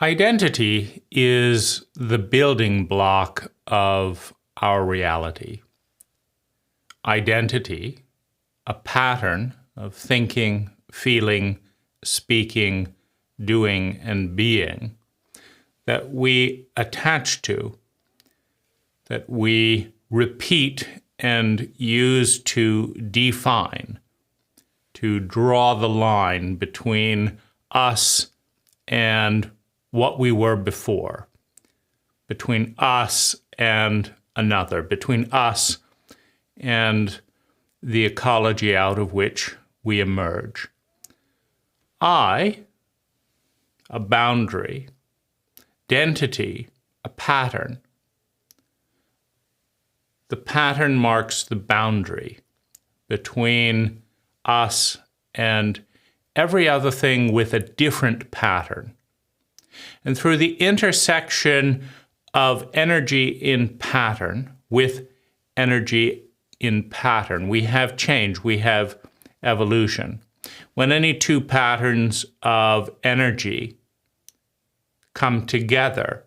Identity is the building block of our reality. Identity, a pattern of thinking, feeling, speaking, doing, and being that we attach to, that we repeat and use to define, to draw the line between us and what we were before, between us and another, between us and the ecology out of which we emerge. I, a boundary, identity, a pattern. The pattern marks the boundary between us and every other thing with a different pattern. And through the intersection of energy in pattern with energy in pattern, we have change, we have evolution. When any two patterns of energy come together,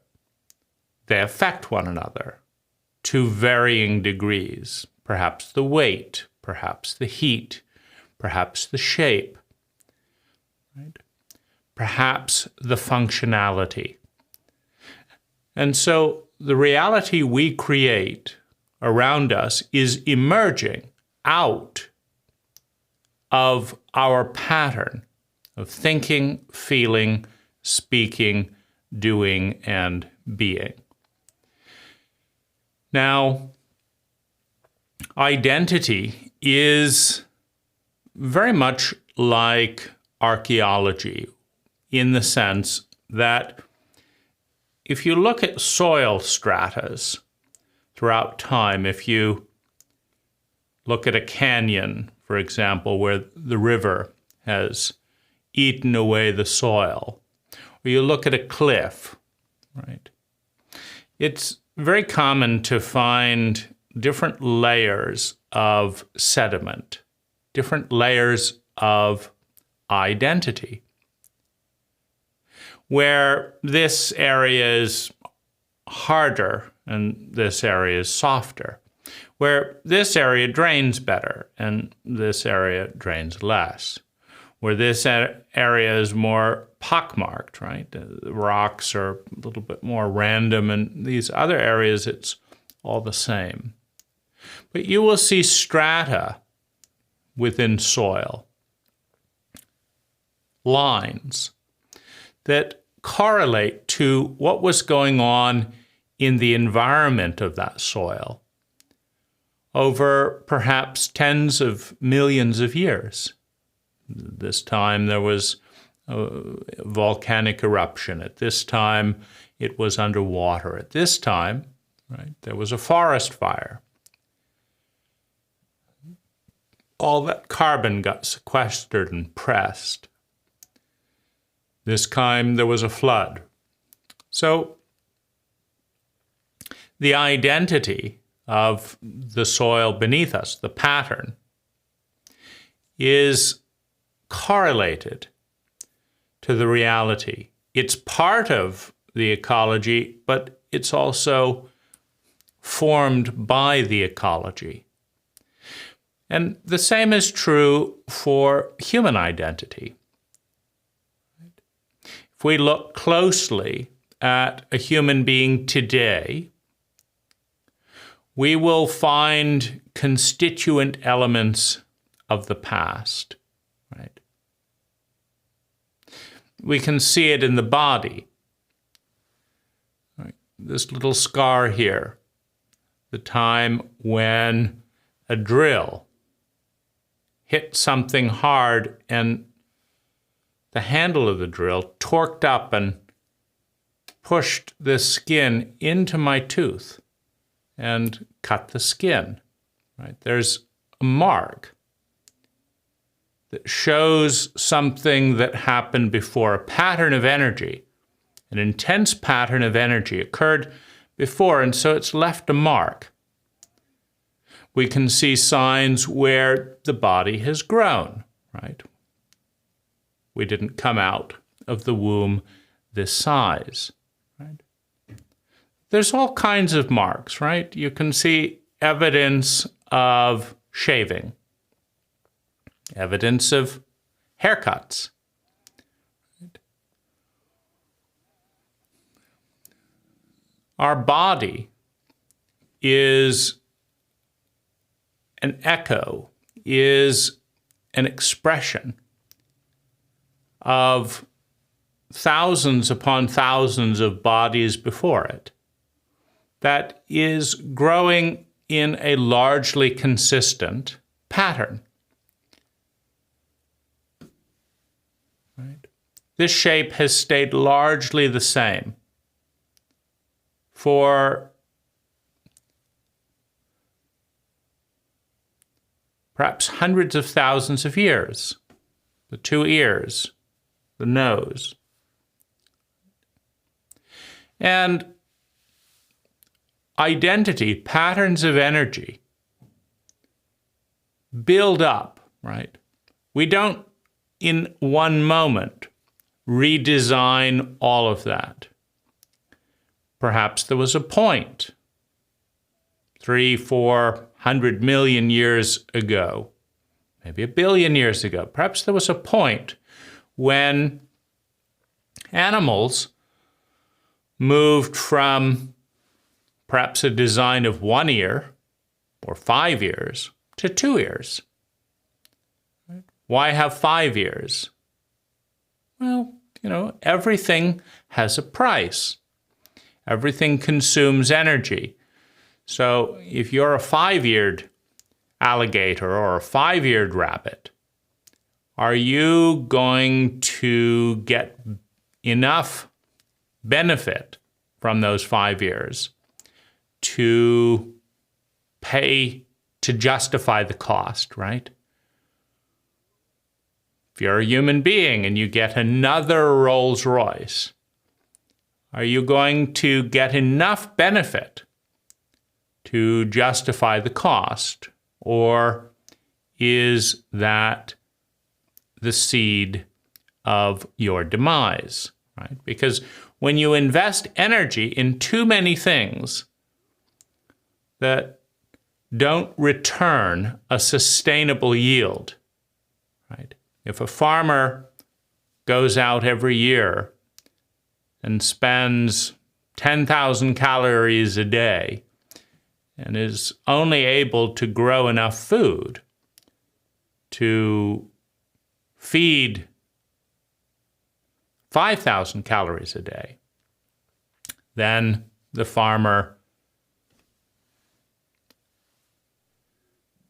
they affect one another to varying degrees. Perhaps the weight, perhaps the heat, perhaps the shape, right? Perhaps the functionality. And so the reality we create around us is emerging out of our pattern of thinking, feeling, speaking, doing, and being. Now, identity is very much like archaeology, in the sense that if you look at soil stratas throughout time, if you look at a canyon, for example, where the river has eaten away the soil, or you look at a cliff, right? It's very common to find different layers of sediment, different layers of identity, where this area is harder and this area is softer, where this area drains better and this area drains less, where this area is more pockmarked, right? The rocks are a little bit more random, and these other areas, it's all the same. But you will see strata within soil, lines that correlate to what was going on in the environment of that soil over perhaps tens of millions of years. This time there was a volcanic eruption. At this time it was underwater. At this time, right, there was a forest fire. All that carbon got sequestered and pressed. This time there was a flood. So the identity of the soil beneath us, the pattern, is correlated to the reality. It's part of the ecology, but it's also formed by the ecology. And the same is true for human identity. If we look closely at a human being today, we will find constituent elements of the past, right? We can see it in the body. Right? This little scar here, the time when a drill hit something hard and the handle of the drill torqued up and pushed the skin into my tooth and cut the skin, right? There's a mark that shows something that happened before, a pattern of energy, an intense pattern of energy occurred before, and so it's left a mark. We can see signs where the body has grown, right? We didn't come out of the womb this size, right? There's all kinds of marks, right? You can see evidence of shaving, evidence of haircuts. Our body is an echo, is an expression of thousands upon thousands of bodies before it that is growing in a largely consistent pattern. Right? This shape has stayed largely the same for perhaps hundreds of thousands of years. The two ears, the nose. And identity, patterns of energy, build up, right? We don't, in one moment, redesign all of that. Perhaps there was a point 300-400 million years ago, maybe 1 billion years ago. Perhaps there was a point when animals moved from perhaps a design of 1 ear or 5 ears to 2 ears. Why have 5 ears? Well, everything has a price. Everything consumes energy. So if you're a 5-eared alligator or a 5-eared rabbit, are you going to get enough benefit from those 5 ears to pay to justify the cost, right? If you're a human being and you get another Rolls Royce, are you going to get enough benefit to justify the cost? Or is that the seed of your demise, right? Because when you invest energy in too many things that don't return a sustainable yield, right? If a farmer goes out every year and spends 10,000 calories a day and is only able to grow enough food to feed 5,000 calories a day, then the farmer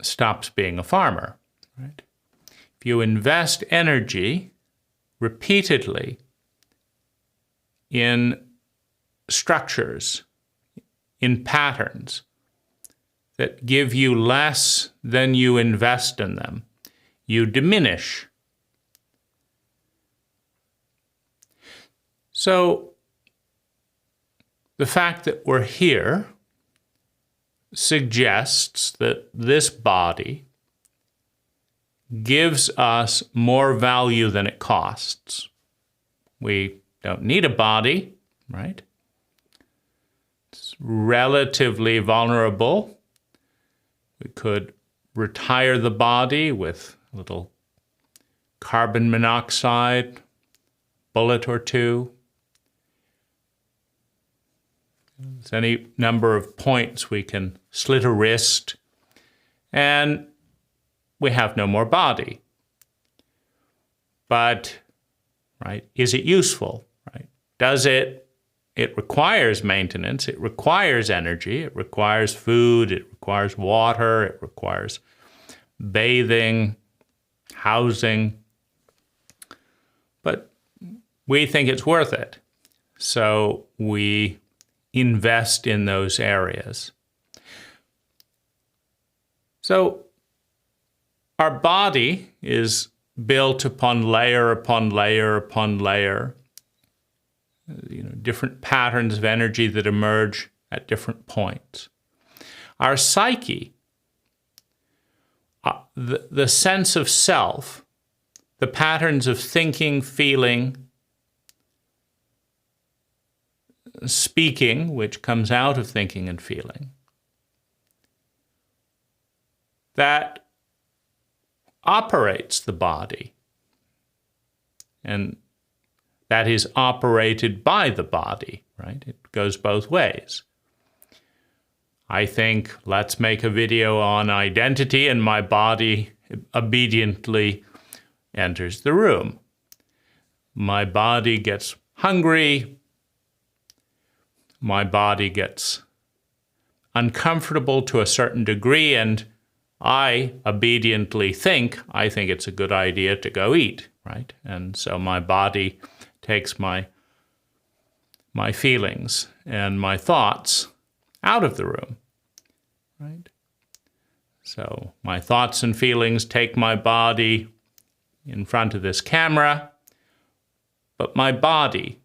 stops being a farmer, right? If you invest energy repeatedly in structures, in patterns that give you less than you invest in them, you diminish. So the fact that we're here suggests that this body gives us more value than it costs. We don't need a body, right? It's relatively vulnerable. We could retire the body with a little carbon monoxide, bullet or two. There's any number of points we can slit a wrist, and we have no more body. But, right, is it useful? Right? Does it requires maintenance, it requires energy, it requires food, it requires water, it requires bathing, housing. But we think it's worth it. So we invest in those areas. So our body is built upon layer upon layer upon layer, different patterns of energy that emerge at different points. Our psyche, the sense of self, the patterns of thinking, feeling, speaking, which comes out of thinking and feeling, that operates the body, and that is operated by the body, right? It goes both ways. I think, let's make a video on identity, and my body obediently enters the room. My body gets hungry. My body gets uncomfortable to a certain degree, and I obediently think it's a good idea to go eat, right? And so my body takes my feelings and my thoughts out of the room, right? So my thoughts and feelings take my body in front of this camera, but my body,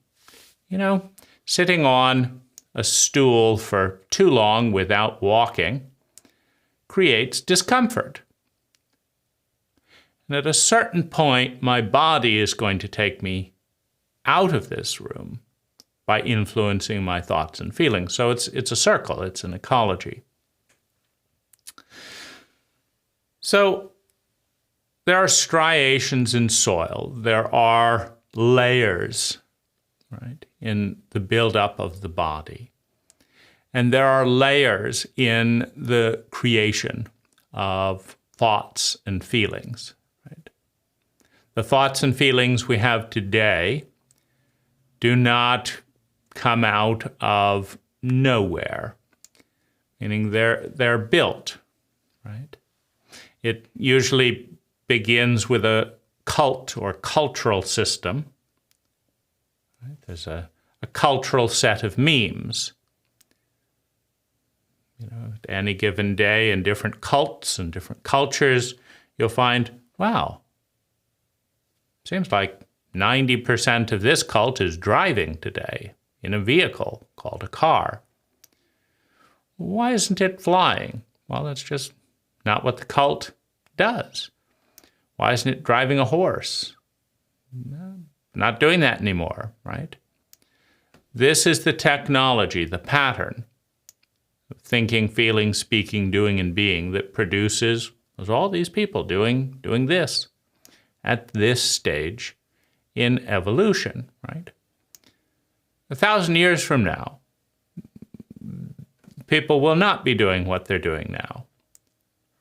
sitting on a stool for too long without walking creates discomfort. And at a certain point, my body is going to take me out of this room by influencing my thoughts and feelings. So it's a circle, it's an ecology. So there are striations in soil, there are layers, right, in the buildup of the body. And there are layers in the creation of thoughts and feelings, right? The thoughts and feelings we have today do not come out of nowhere, meaning they're built, right? It usually begins with a cult or cultural system. Right? There's a cultural set of memes. At any given day in different cults and different cultures, you'll find, wow, seems like 90% of this cult is driving today in a vehicle called a car. Why isn't it flying? Well, that's just not what the cult does. Why isn't it driving a horse? Not doing that anymore, right? This is the technology, the pattern of thinking, feeling, speaking, doing, and being that produces all these people doing this at this stage in evolution, right? 1,000 years from now, people will not be doing what they're doing now,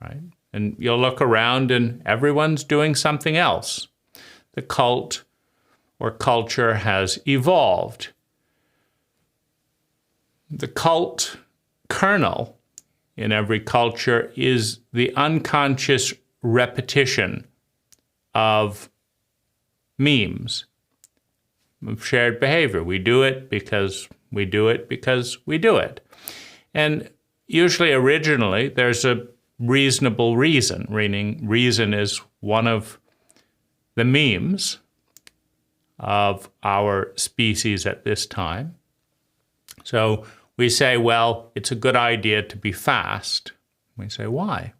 right? And you'll look around and everyone's doing something else. The cult or culture has evolved. The cult kernel in every culture is the unconscious repetition of memes, of shared behavior. We do it because we do it because we do it. And usually originally there's a reasonable reason, meaning reason is one of the memes of our species at this time. So we say, well, it's a good idea to be fast. We say, why?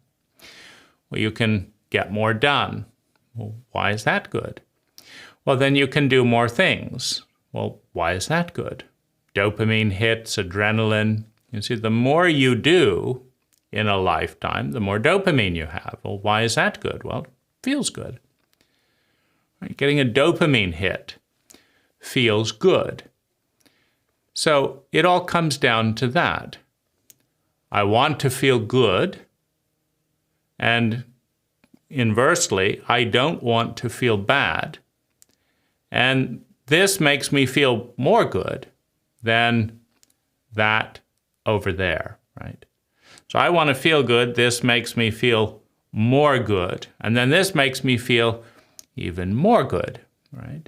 Well, you can get more done. Well, why is that good? Well, then you can do more things. Well, why is that good? Dopamine hits, adrenaline. You see, the more you do in a lifetime, the more dopamine you have. Well, why is that good? Well, it feels good. Right? Getting a dopamine hit feels good. So it all comes down to that. I want to feel good, and inversely, I don't want to feel bad. And this makes me feel more good than that over there, right? So I want to feel good. This makes me feel more good. And then this makes me feel even more good, right?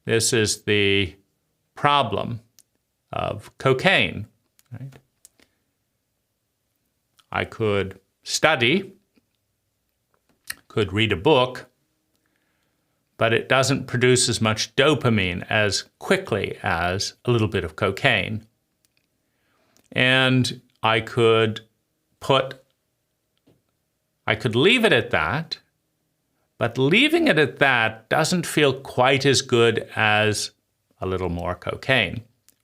This is the problem of cocaine, right? I could study, could read a book, but it doesn't produce as much dopamine as quickly as a little bit of cocaine. And I could leave it at that, but leaving it at that doesn't feel quite as good as a little more cocaine,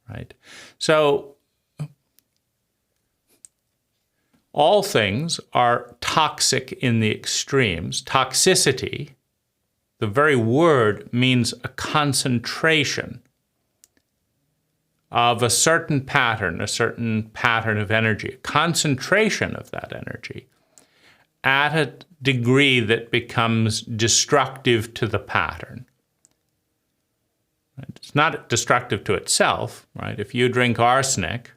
right? So all things are toxic in the extremes. Toxicity, the very word, means a concentration of a certain pattern of energy, a concentration of that energy at a degree that becomes destructive to the pattern. It's not destructive to itself, right? If you drink arsenic,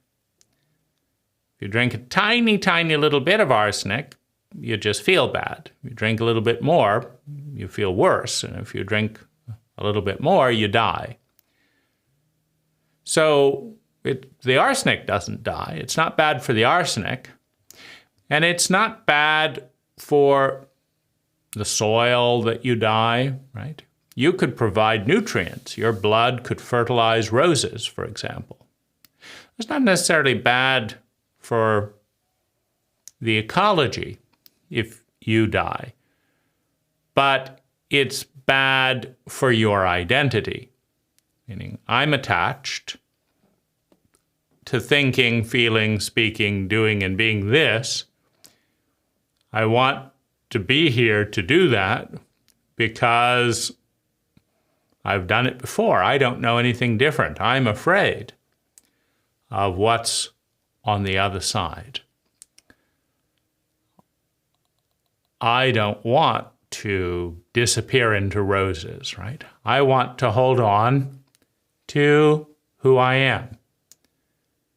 if you drink a tiny, tiny little bit of arsenic, you just feel bad. If you drink a little bit more, you feel worse. And if you drink a little bit more, you die. So the arsenic doesn't die. It's not bad for the arsenic. And it's not bad for the soil that you die, right? You could provide nutrients. Your blood could fertilize roses, for example. It's not necessarily bad for the ecology if you die, but it's bad for your identity. Meaning, I'm attached to thinking, feeling, speaking, doing, and being this. I want to be here to do that because I've done it before. I don't know anything different. I'm afraid of what's on the other side. I don't want to disappear into roses, right? I want to hold on to who I am.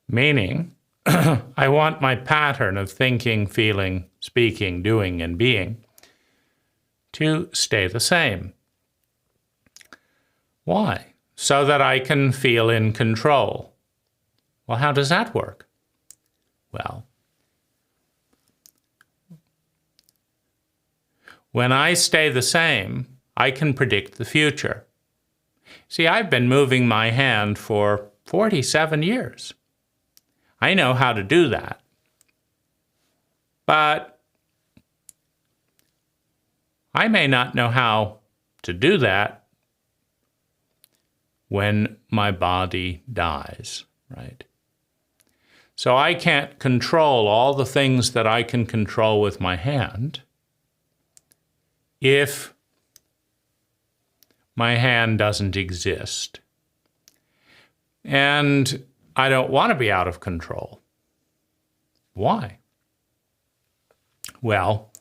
Meaning, I want my pattern of thinking, feeling, speaking, doing, and being to stay the same. Why? So that I can feel in control. Well, how does that work? Well, when I stay the same, I can predict the future. See, I've been moving my hand for 47 years. I know how to do that. But I may not know how to do that when my body dies, right? So I can't control all the things that I can control with my hand if my hand doesn't exist. And I don't want to be out of control. Why? Well,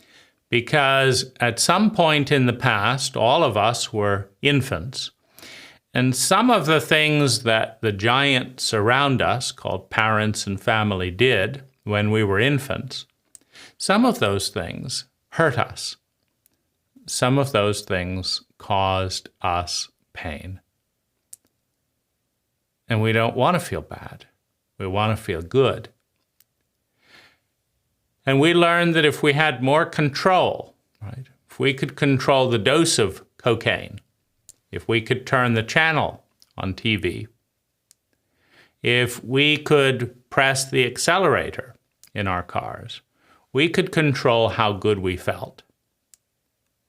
because at some point in the past, all of us were infants, and some of the things that the giants around us, called parents and family, did when we were infants, some of those things hurt us. Some of those things caused us pain. And we don't want to feel bad. We want to feel good. And we learned that if we had more control, right? If we could control the dose of cocaine, if we could turn the channel on TV, if we could press the accelerator in our cars, we could control how good we felt,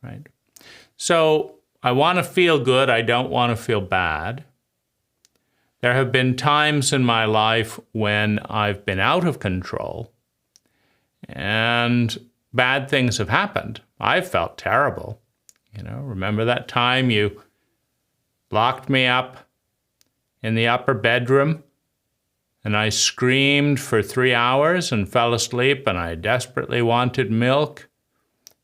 right? So I want to feel good. I don't want to feel bad. There have been times in my life when I've been out of control and bad things have happened. I've felt terrible. Remember that time you locked me up in the upper bedroom and I screamed for 3 hours and fell asleep and I desperately wanted milk,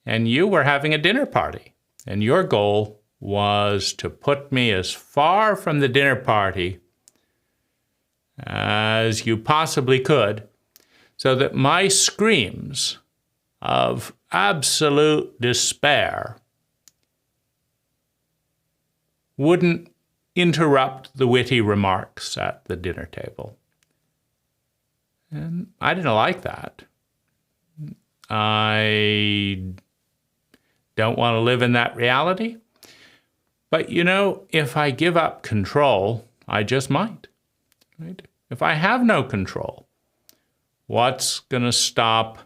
and you were having a dinner party and your goal was to put me as far from the dinner party as you possibly could, so that my screams of absolute despair wouldn't interrupt the witty remarks at the dinner table. And I didn't like that. I don't want to live in that reality. But if I give up control, I just might. Right? If I have no control, what's going to stop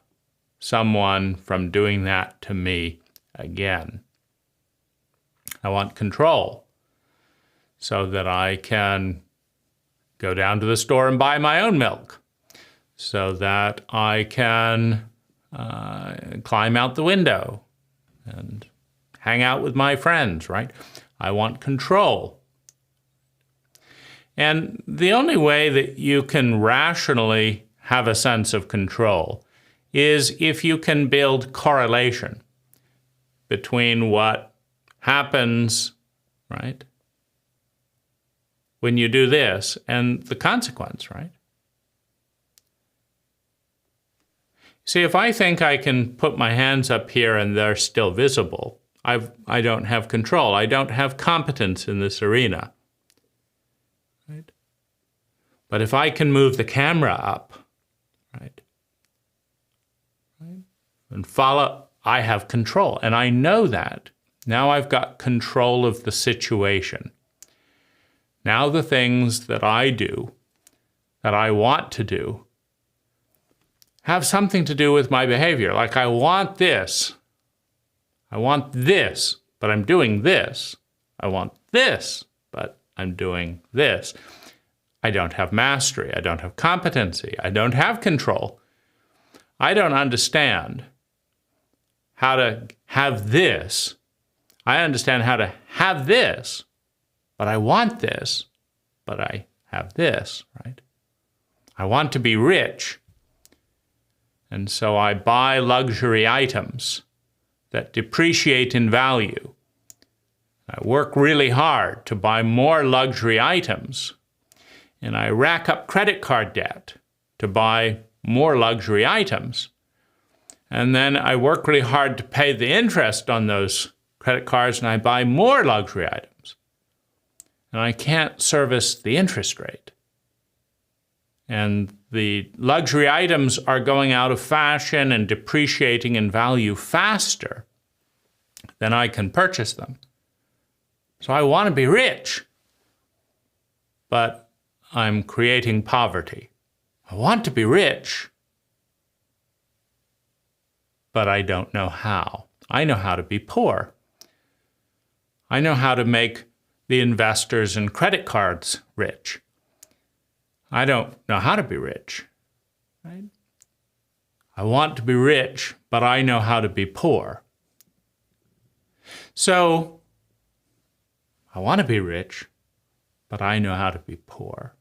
someone from doing that to me again? I want control so that I can go down to the store and buy my own milk so that I can climb out the window and hang out with my friends, right? I want control. And the only way that you can rationally have a sense of control is if you can build correlation between what happens, right, when you do this and the consequence, right? See, if I think I can put my hands up here and they're still visible, I don't have control. I don't have competence in this arena. Right? But if I can move the camera up, right, and follow, I have control. And I know that. Now I've got control of the situation. Now the things that I do, that I want to do, have something to do with my behavior. Like I want this, but I'm doing this. I want this, but I'm doing this. I don't have mastery. I don't have competency. I don't have control. I don't understand how to have this. I understand how to have this, but I want this, but I have this, right? I want to be rich. And so I buy luxury items that depreciate in value. I work really hard to buy more luxury items, and I rack up credit card debt to buy more luxury items. And then I work really hard to pay the interest on those credit cards, and I buy more luxury items. And I can't service the interest rate. And the luxury items are going out of fashion and depreciating in value faster than I can purchase them. So I want to be rich, but I'm creating poverty. I want to be rich, but I don't know how. I know how to be poor. I know how to make the investors in credit cards rich. I don't know how to be rich, right? I want to be rich, but I know how to be poor. So I want to be rich, but I know how to be poor.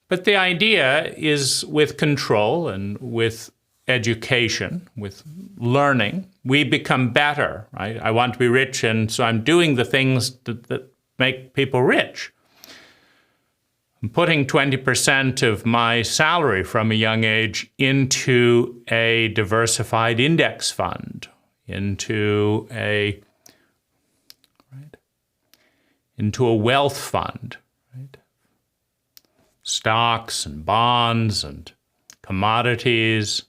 But the idea is with control and with education, with learning, we become better, right? I want to be rich, and so I'm doing the things that make people rich. I'm putting 20% of my salary from a young age into a diversified index fund, into a wealth fund, right? Stocks and bonds and commodities,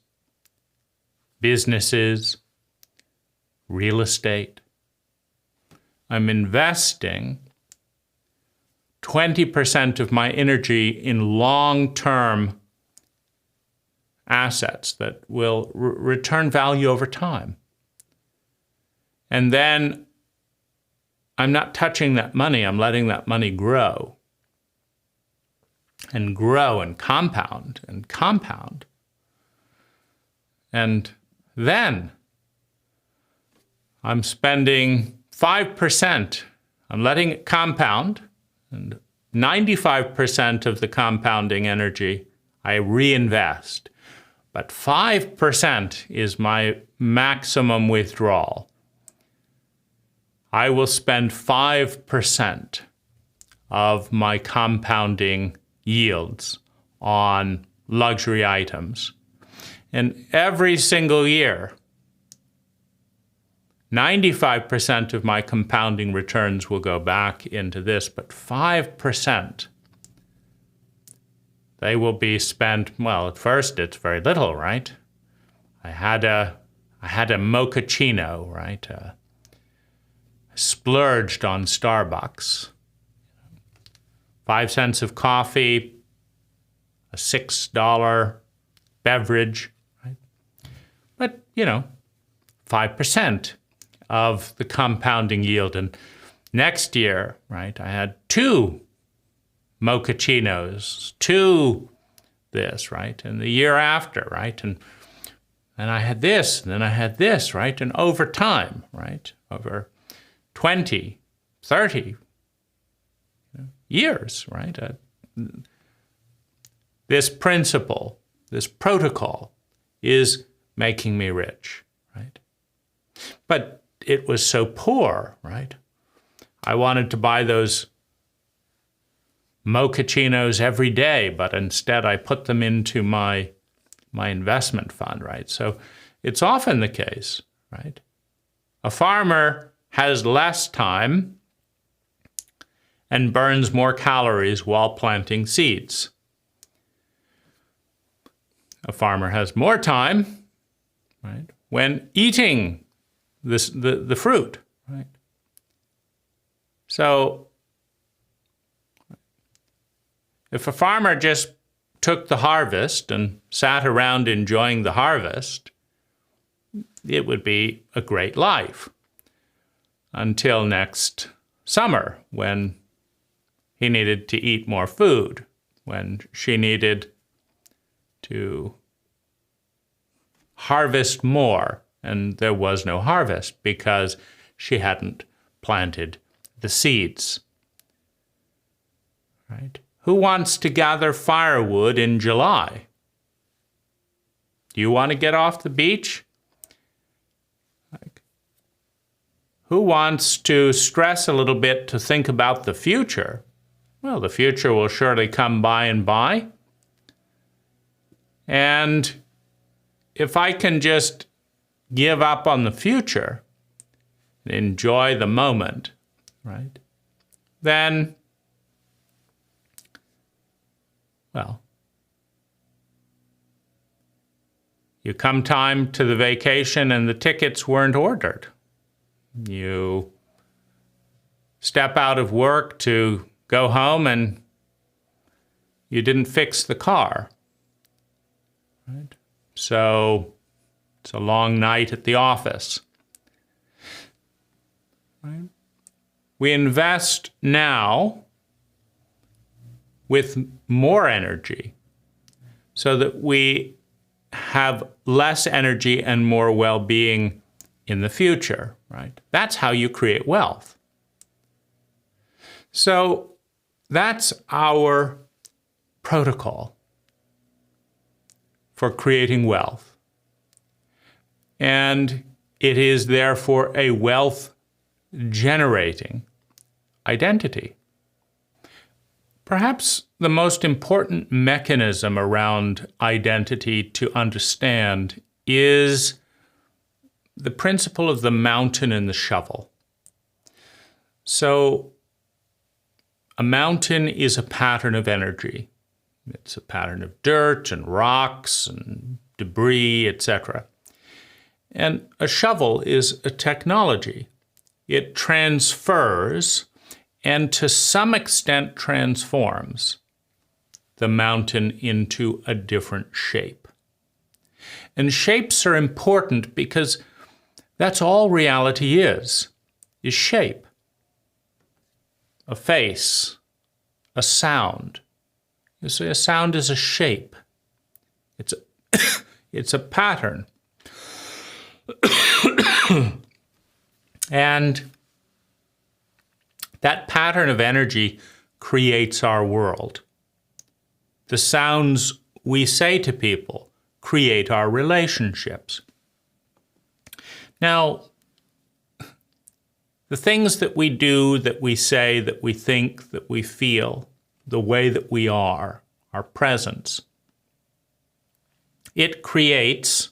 businesses, real estate. I'm investing 20% of my energy in long-term assets that will return value over time. And then I'm not touching that money. I'm letting that money grow and grow and compound and compound. And then I'm spending 5%. I'm letting it compound. And 95% of the compounding energy I reinvest. But 5% is my maximum withdrawal. I will spend 5% of my compounding yields on luxury items. And every single year, 95% of my compounding returns will go back into this, but 5%, they will be spent, well, at first it's very little, right? I had a mochaccino, right? I splurged on Starbucks. 5 cents of coffee, a $6 beverage, right? But, 5% of the compounding yield. And next year, right, I had 2 mochachinos, 2 this, right? And the year after, right? And I had this, and then I had this, right? And over time, right? Over 20, 30 years, right? This principle, this protocol is making me rich, right? But it was so poor, right? I wanted to buy those mochachinos every day, but instead I put them into my investment fund, right? So it's often the case, right? A farmer has less time and burns more calories while planting seeds. A farmer has more time, right, when eating the fruit, right? So if a farmer just took the harvest and sat around enjoying the harvest, it would be a great life until next summer when he needed to eat more food, when she needed to harvest more, and there was no harvest because she hadn't planted the seeds, right? Who wants to gather firewood in July? Do you want to get off the beach? Who wants to stress a little bit to think about the future? Well, the future will surely come by and by. And if I can just give up on the future and enjoy the moment, right, then, well, you come time to the vacation and the tickets weren't ordered. You step out of work to go home and you didn't fix the car, right? So it's a long night at the office, right? We invest now with more energy so that we have less energy and more well-being in the future, right? That's how you create wealth. So that's our protocol for creating wealth. And it is therefore a wealth-generating identity. Perhaps the most important mechanism around identity to understand is the principle of the mountain and the shovel. So a mountain is a pattern of energy. It's a pattern of dirt and rocks and debris, etc. And a shovel is a technology. It transfers and to some extent transforms the mountain into a different shape. And shapes are important because that's all reality is shape. A face, a sound. You see, a sound is a shape. It's a pattern. And that pattern of energy creates our world. The sounds we say to people create our relationships. Now, the things that we do, that we say, that we think, that we feel, the way that we are, our presence, it creates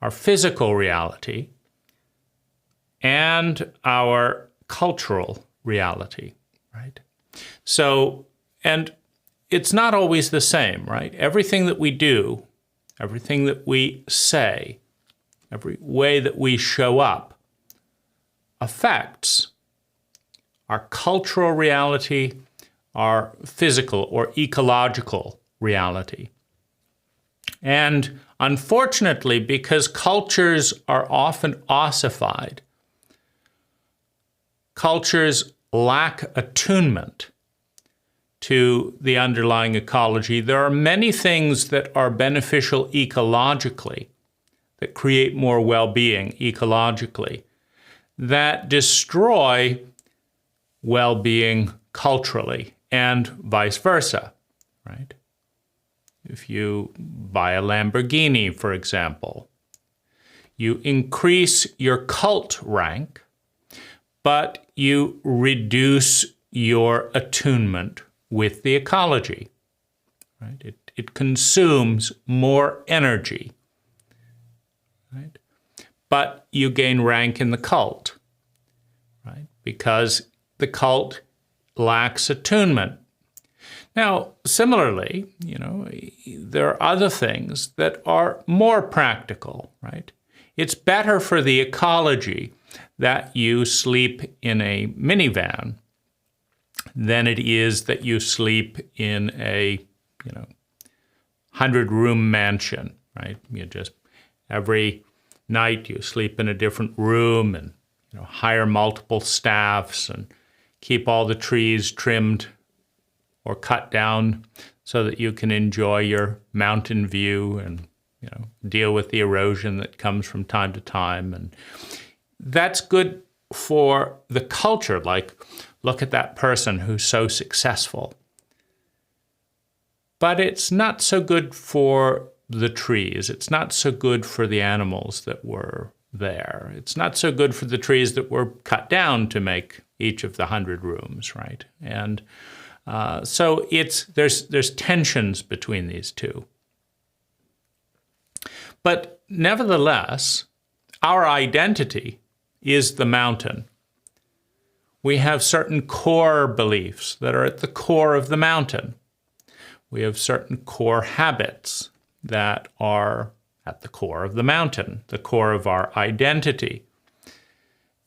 our physical reality and our cultural reality, right? So, and it's not always the same, right? Everything that we do, everything that we say, every way that we show up affects our cultural reality, our physical or ecological reality. And unfortunately, because cultures are often ossified, cultures lack attunement to the underlying ecology. There are many things that are beneficial ecologically, that create more well-being ecologically, that destroy well-being culturally, and vice versa, right? If you buy a Lamborghini, for example, you increase your cult rank, but you reduce your attunement with the ecology, right? It consumes more energy, right? But you gain rank in the cult, right? Because the cult lacks attunement. Now, similarly, there are other things that are more practical, right? It's better for the ecology that you sleep in a minivan than it is that you sleep in a, 100-room mansion, right? You just, every night you sleep in a different room and, hire multiple staffs and keep all the trees trimmed or cut down so that you can enjoy your mountain view and, deal with the erosion that comes from time to time. And that's good for the culture. Like, look at that person who's so successful. But it's not so good for the trees. It's not so good for the animals that were there. It's not so good for the trees that were cut down to make each of the 100 rooms, right? And so there's tensions between these two. But nevertheless, our identity is the mountain. We have certain core beliefs that are at the core of the mountain. We have certain core habits that are at the core of the mountain, the core of our identity.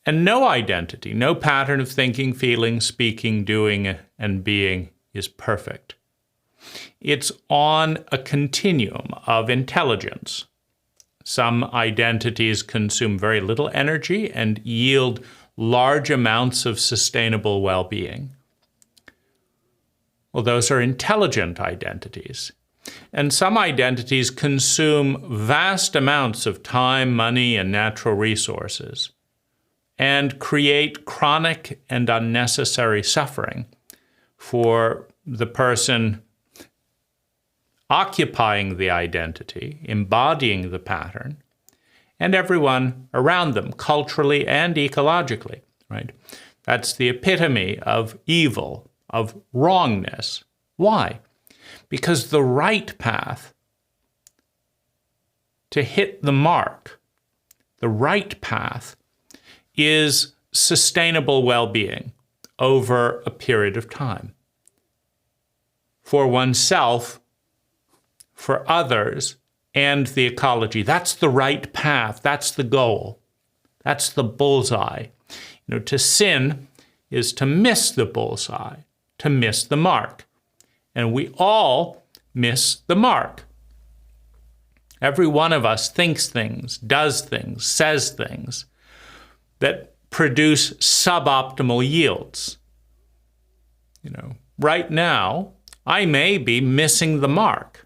And no identity, no pattern of thinking, feeling, speaking, doing, and being is perfect. It's on a continuum of intelligence. Some identities consume very little energy and yield large amounts of sustainable well-being. Well, those are intelligent identities. And some identities consume vast amounts of time, money, and natural resources and create chronic and unnecessary suffering for the person occupying the identity, embodying the pattern, and everyone around them, culturally and ecologically, right? That's the epitome of evil, of wrongness. Why? Because the right path to hit the mark, the right path is sustainable well-being over a period of time. For oneself, for others, and the ecology. That's the right path. That's the goal. That's the bullseye. To sin is to miss the bullseye, to miss the mark. And we all miss the mark. Every one of us thinks things, does things, says things that produce suboptimal yields. Right now, I may be missing the mark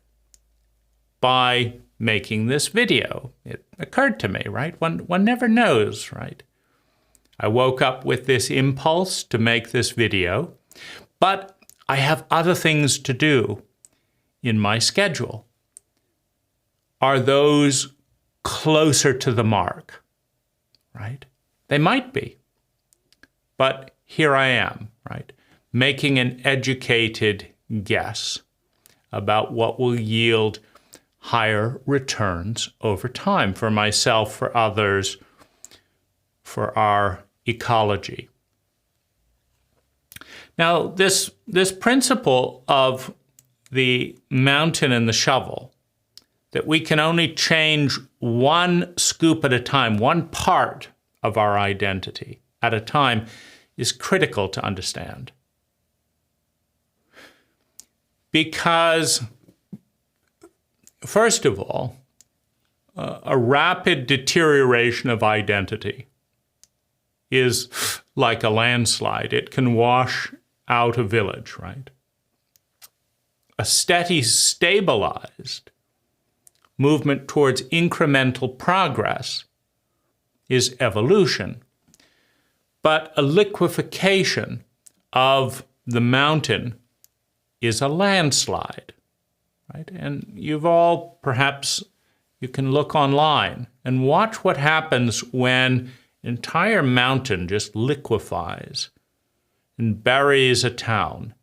by making this video. It occurred to me, right? One never knows, right? I woke up with this impulse to make this video, but I have other things to do in my schedule. Are those closer to the mark, right? They might be, but here I am, right? Making an educated guess about what will yield higher returns over time for myself, for others, for our ecology. Now, this principle of the mountain and the shovel, that we can only change one scoop at a time, one part of our identity at a time, is critical to understand. Because, first of all, a rapid deterioration of identity is like a landslide. It can wash out a village, right? A steady, stabilized movement towards incremental progress is evolution. But a liquefaction of the mountain is a landslide, right? And you've all, perhaps, you can look online and watch what happens when an entire mountain just liquefies and buries a town.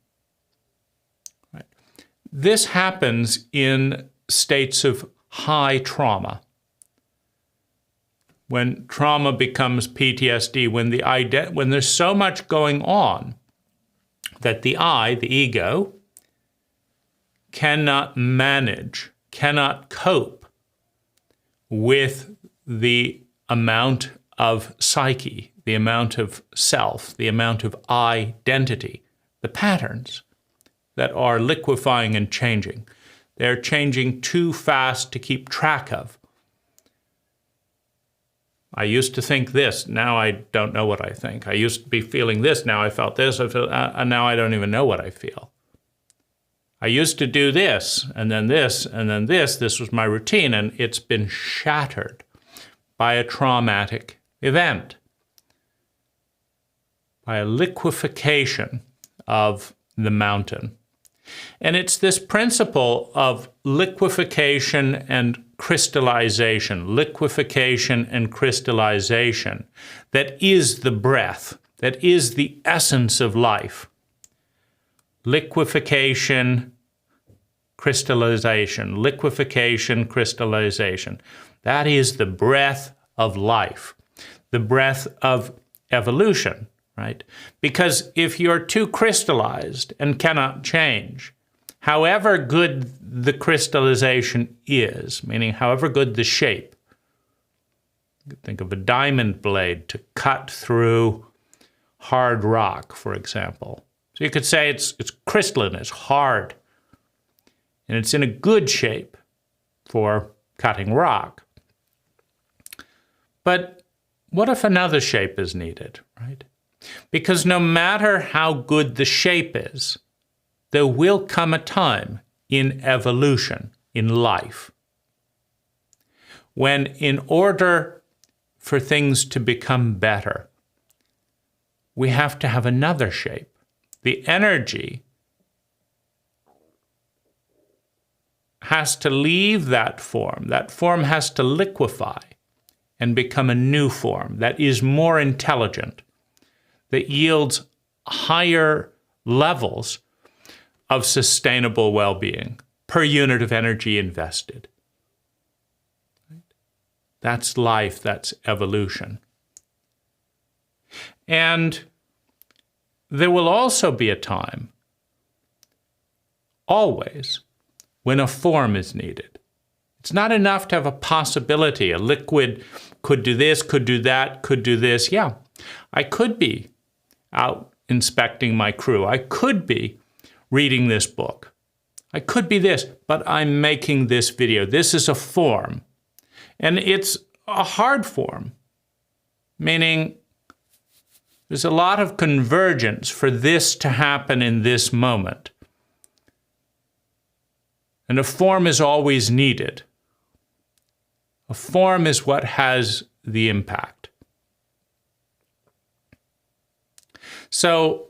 Right? This happens in states of high trauma. When trauma becomes PTSD, when there's so much going on that the I, the ego, cannot manage, cannot cope with the amount of psyche, the amount of self, the amount of identity, the patterns that are liquefying and changing. They're changing too fast to keep track of. I used to think this, now I don't know what I think. I used to be feeling this, now I felt this, and now I don't even know what I feel. I used to do this, and then this, and then this. This was my routine, and it's been shattered by a traumatic event, by a liquefaction of the mountain. And it's this principle of liquefaction and crystallization that is the breath, that is the essence of life. Liquefaction, crystallization. That is the breath of life, the breath of evolution, right? Because if you're too crystallized and cannot change, however good the crystallization is, meaning however good the shape, you could think of a diamond blade to cut through hard rock, for example. So you could say it's crystalline, it's hard, and it's in a good shape for cutting rock. But what if another shape is needed, right? Because no matter how good the shape is, there will come a time in evolution, in life, when in order for things to become better, we have to have another shape. The energy has to leave that form. That form has to liquefy and become a new form that is more intelligent, that yields higher levels of sustainable well-being per unit of energy invested. That's life, that's evolution. And there will also be a time, always, when a form is needed. It's not enough to have a possibility. A liquid could do this, could do that, could do this. Yeah, I could be out inspecting my crew. I could be reading this book. I could be this, but I'm making this video. This is a form. And it's a hard form, meaning there's a lot of convergence for this to happen in this moment. And a form is always needed. A form is what has the impact. So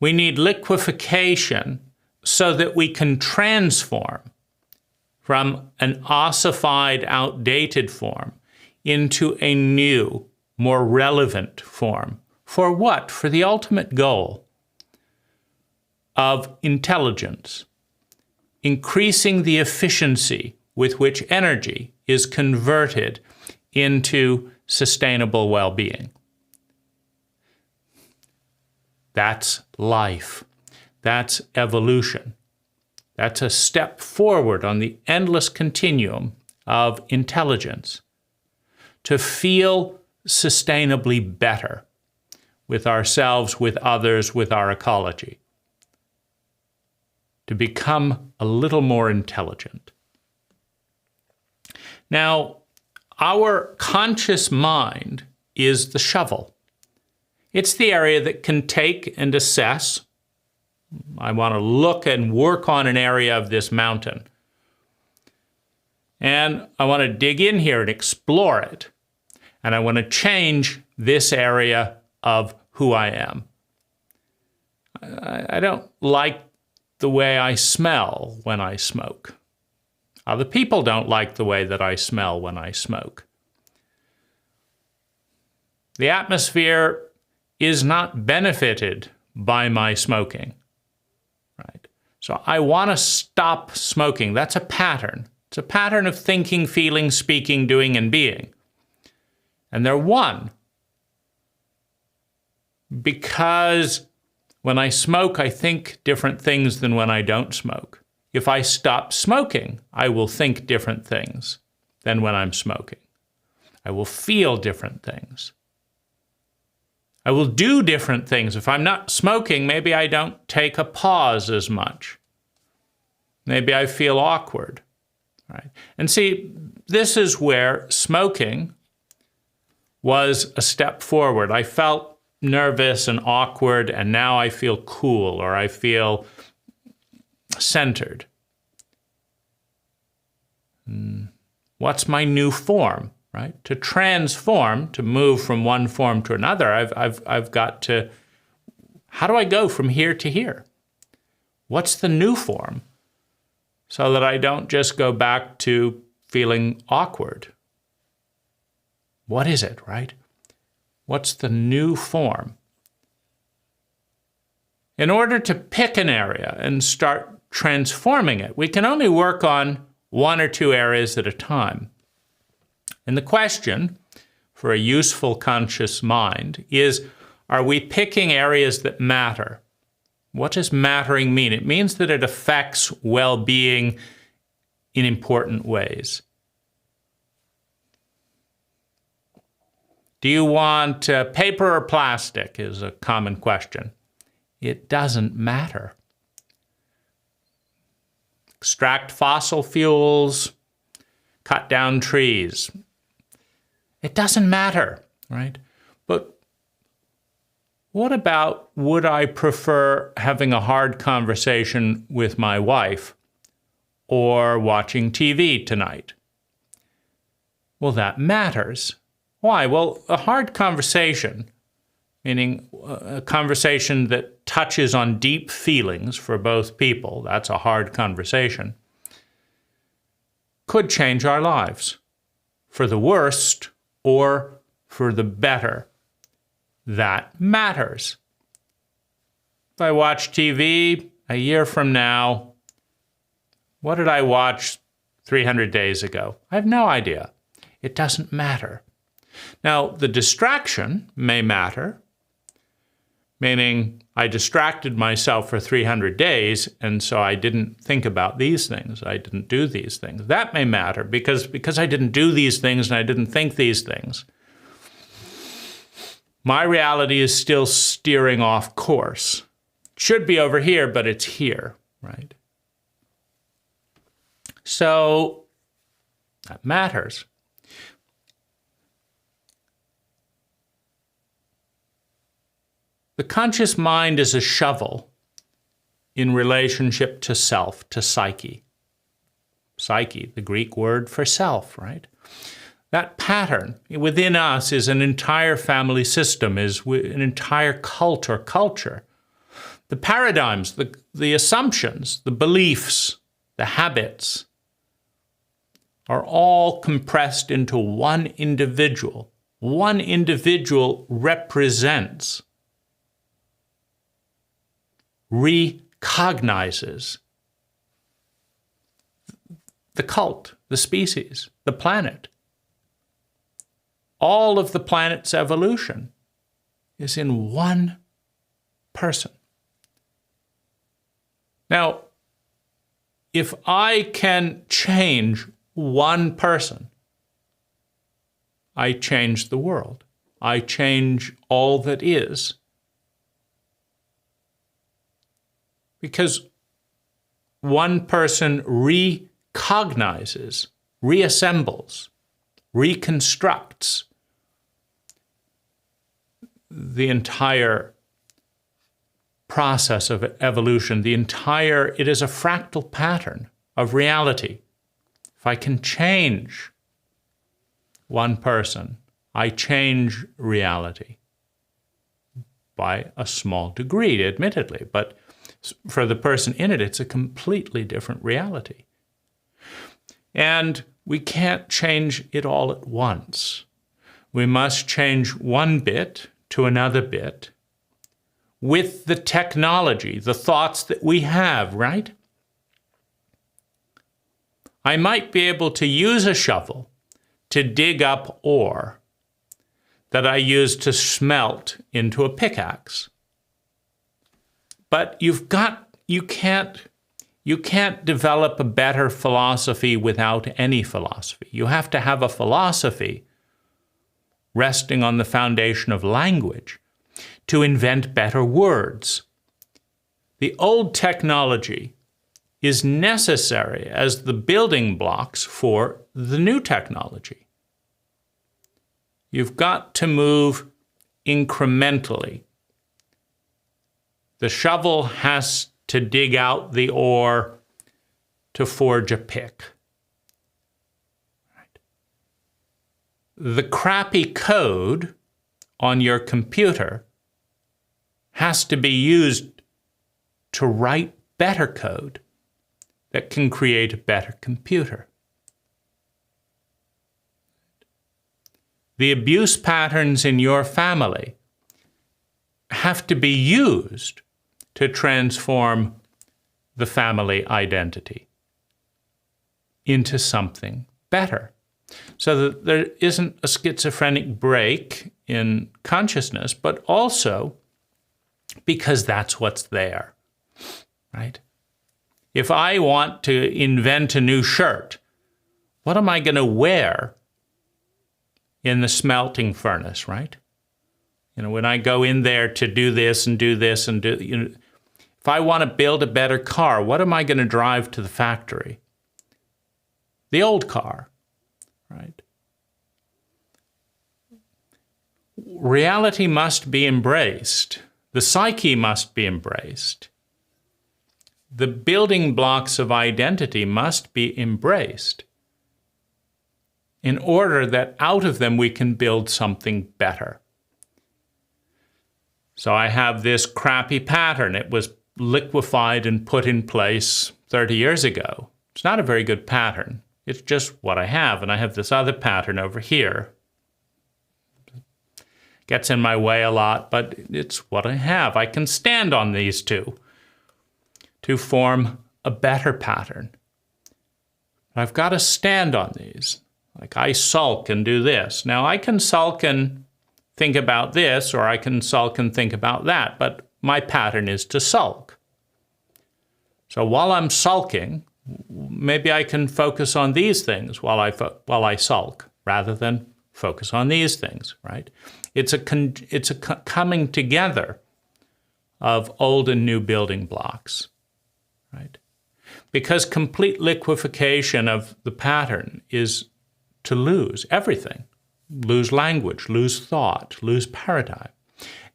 we need liquefaction so that we can transform from an ossified, outdated form into a new, more relevant form. For what? For the ultimate goal of intelligence, increasing the efficiency with which energy is converted into sustainable well-being. That's life. That's evolution. That's a step forward on the endless continuum of intelligence to feel sustainably better with ourselves, with others, with our ecology. To become a little more intelligent. Now, our conscious mind is the shovel. It's the area that can take and assess. I want to look and work on an area of this mountain. And I want to dig in here and explore it. And I want to change this area of who I am. I don't like the way I smell when I smoke. Other people don't like the way that I smell when I smoke. The atmosphere is not benefited by my smoking, right? So I want to stop smoking. That's a pattern. It's a pattern of thinking, feeling, speaking, doing, and being. And they're one. Because when I smoke, I think different things than when I don't smoke. If I stop smoking, I will think different things than when I'm smoking. I will feel different things. I will do different things. If I'm not smoking, maybe I don't take a pause as much. Maybe I feel awkward, right? And see, this is where smoking was a step forward. I felt nervous and awkward, and now I feel cool, or I feel centered. What's my new form, right? To transform, to move from one form to another, I've got to, how do I go from here to here? What's the new form? So that I don't just go back to feeling awkward. What is it, right? What's the new form? In order to pick an area and start transforming it, we can only work on one or two areas at a time. And the question for a useful conscious mind is, are we picking areas that matter? What does mattering mean? It means that it affects well-being in important ways. Do you want paper or plastic is a common question. It doesn't matter. Extract fossil fuels, cut down trees. It doesn't matter, right? But what about, would I prefer having a hard conversation with my wife or watching TV tonight? Well, that matters. Why? Well, a hard conversation, meaning a conversation that touches on deep feelings for both people, that's a hard conversation, could change our lives for the worst or for the better. That matters. If I watch TV a year from now, what did I watch 300 days ago? I have no idea. It doesn't matter. Now, the distraction may matter, meaning I distracted myself for 300 days, and so I didn't think about these things. I didn't do these things. That may matter because I didn't do these things and I didn't think these things. My reality is still steering off course. It should be over here, but it's here, right? So that matters. The conscious mind is a shovel in relationship to self, to psyche. Psyche, the Greek word for self, right? That pattern within us is an entire family system, is an entire cult or culture. The paradigms, the assumptions, the beliefs, the habits are all compressed into one individual. One individual represents, recognizes the cult, the species, the planet. All of the planet's evolution is in one person. Now, if I can change one person, I change the world. I change all that is. Because one person recognizes, reassembles, reconstructs the entire process of evolution. It is a fractal pattern of reality. If I can change one person, I change reality by a small degree, admittedly, but for the person in it, it's a completely different reality. And we can't change it all at once. We must change one bit to another bit with the technology, the thoughts that we have, right? I might be able to use a shovel to dig up ore that I use to smelt into a pickaxe. But you can't develop a better philosophy without any philosophy. You have to have a philosophy resting on the foundation of language to invent better words. The old technology is necessary as the building blocks for the new technology. You've got to move incrementally. The shovel has to dig out the ore to forge a pick. Right. The crappy code on your computer has to be used to write better code that can create a better computer. The abuse patterns in your family have to be used to transform the family identity into something better, so that there isn't a schizophrenic break in consciousness, but also because that's what's there, right? If I want to invent a new shirt, what am I going to wear in the smelting furnace, right? When I go in there to do this and do this and do, if I want to build a better car, what am I going to drive to the factory? The old car, right? Reality must be embraced. The psyche must be embraced. The building blocks of identity must be embraced in order that out of them we can build something better. So I have this crappy pattern. It was liquefied and put in place 30 years ago. It's not a very good pattern. It's just what I have. And I have this other pattern over here. Gets in my way a lot, but it's what I have. I can stand on these two to form a better pattern. I've got to stand on these. Like I sulk and do this. Now I can sulk and think about this, or I can sulk and think about that, but my pattern is to sulk. So while I'm sulking, maybe I can focus on these things while I sulk, rather than focus on these things, right? It's a coming together of old and new building blocks, right? Because complete liquefaction of the pattern is to lose everything. Lose language, lose thought, lose paradigm.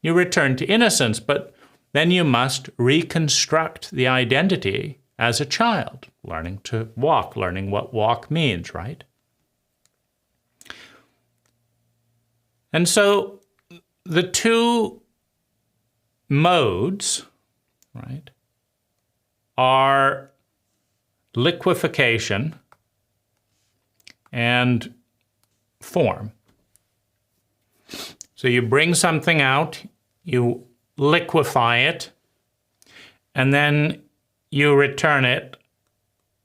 You return to innocence, but then you must reconstruct the identity as a child, learning to walk, learning what walk means, right? And so the two modes, right, are liquefaction and form. So you bring something out, you liquefy it, and then you return it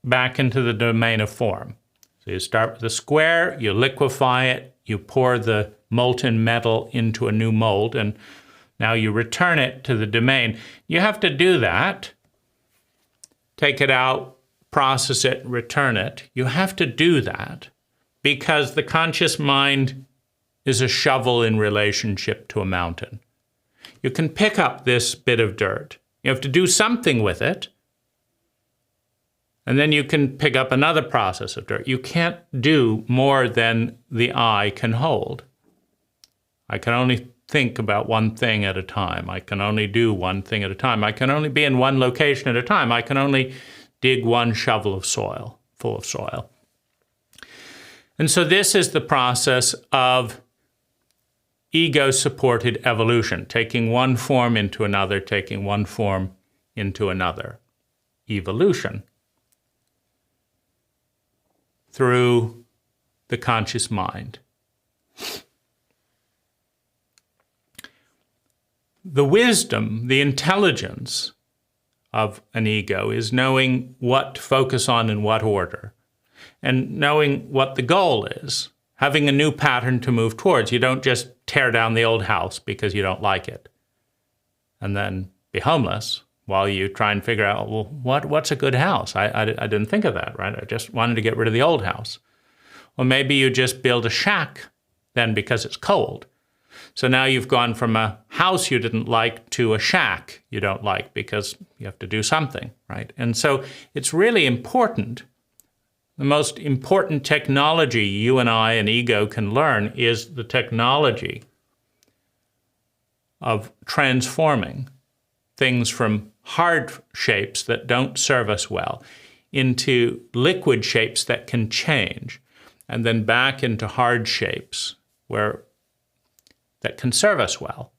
back into the domain of form. So you start with a square, you liquefy it, you pour the molten metal into a new mold, and now you return it to the domain. You have to do that, take it out, process it, return it. You have to do that because the conscious mind is a shovel in relationship to a mountain. You can pick up this bit of dirt. You have to do something with it. And then you can pick up another process of dirt. You can't do more than the eye can hold. I can only think about one thing at a time. I can only do one thing at a time. I can only be in one location at a time. I can only dig one shovel of soil, full of soil. And so this is the process of ego-supported evolution, taking one form into another, taking one form into another. Evolution through the conscious mind. The wisdom, the intelligence of an ego is knowing what to focus on in what order, and knowing what the goal is, having a new pattern to move towards. You don't just tear down the old house because you don't like it and then be homeless while you try and figure out, well, what's a good house? I didn't think of that, right? I just wanted to get rid of the old house. Well, maybe you just build a shack then because it's cold. So now you've gone from a house you didn't like to a shack you don't like because you have to do something, right? And so it's really important. The most important technology you and I and ego can learn is the technology of transforming things from hard shapes that don't serve us well into liquid shapes that can change, and then back into hard shapes that can serve us well.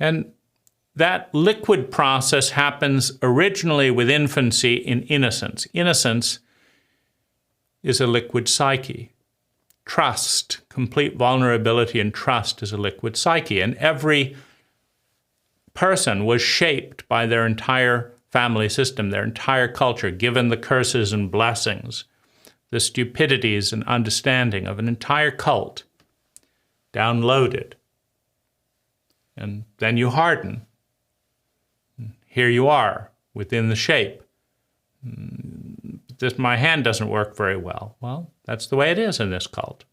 And that liquid process happens originally with infancy in innocence. Innocence is a liquid psyche. Trust, complete vulnerability and trust is a liquid psyche. And every person was shaped by their entire family system, their entire culture, given the curses and blessings, the stupidities and understanding of an entire cult, downloaded. And then you harden. Here you are within the shape. My hand doesn't work very well. Well, that's the way it is in this cult.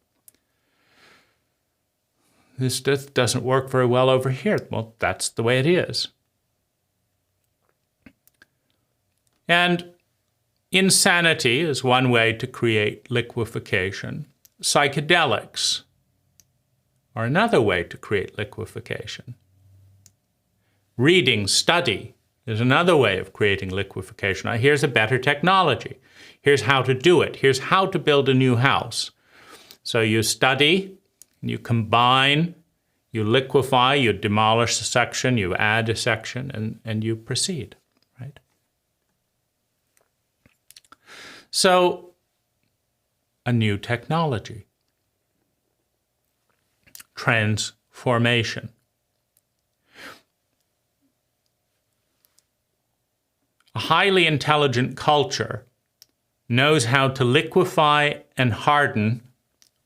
This doesn't work very well over here. Well, that's the way it is. And insanity is one way to create liquefaction. Psychedelics are another way to create liquefaction. Reading, study is another way of creating liquefaction. Now, here's a better technology. Here's how to do it. Here's how to build a new house. So you study, you combine, you liquefy, you demolish a section, you add a section, and you proceed, right? So, a new technology. Transformation. A highly intelligent culture knows how to liquefy and harden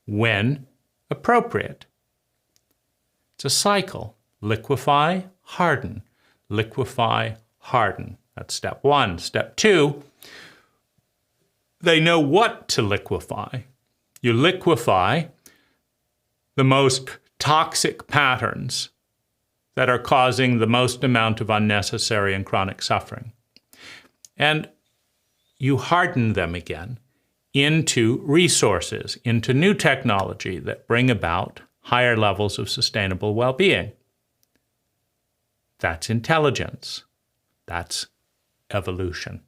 when appropriate. It's a cycle. Liquefy, harden. Liquefy, harden. That's step one. Step two, they know what to liquefy. You liquefy the most toxic patterns that are causing the most amount of unnecessary and chronic suffering. And you harden them again into resources, into new technology that bring about higher levels of sustainable well-being. That's intelligence. That's evolution.